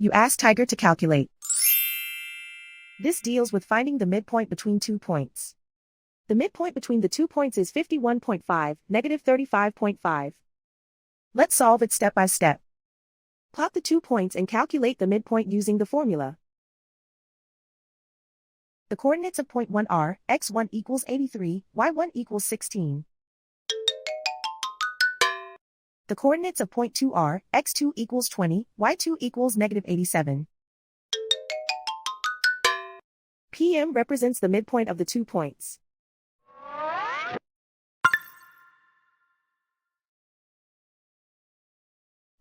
You ask Tiger to calculate. This deals with finding the midpoint between 2 points. The midpoint between the 2 points is 51.5, negative 35.5. Let's solve it step by step. Plot the 2 points and calculate the midpoint using the formula. The coordinates of point 1 are, x1 equals 83, y1 equals 16. The coordinates of point 2 are, x2 equals 20, y2 equals negative 87. PM represents the midpoint of the 2 points.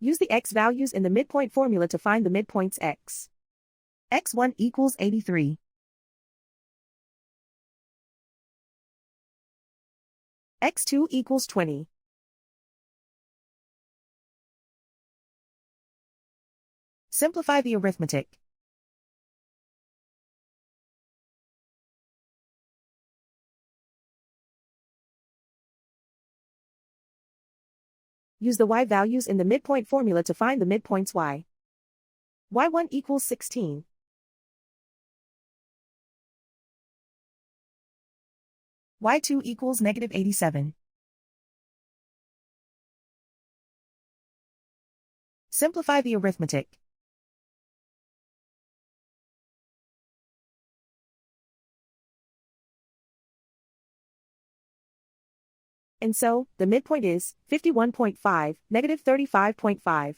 Use the x values in the midpoint formula to find the midpoints x. x1 equals 83. x2 equals 20. Simplify the arithmetic. Use the y values in the midpoint formula to find the midpoints y. y1 equals 16. y2 equals negative 87. Simplify the arithmetic. And so, the midpoint is 51.5, negative 35.5.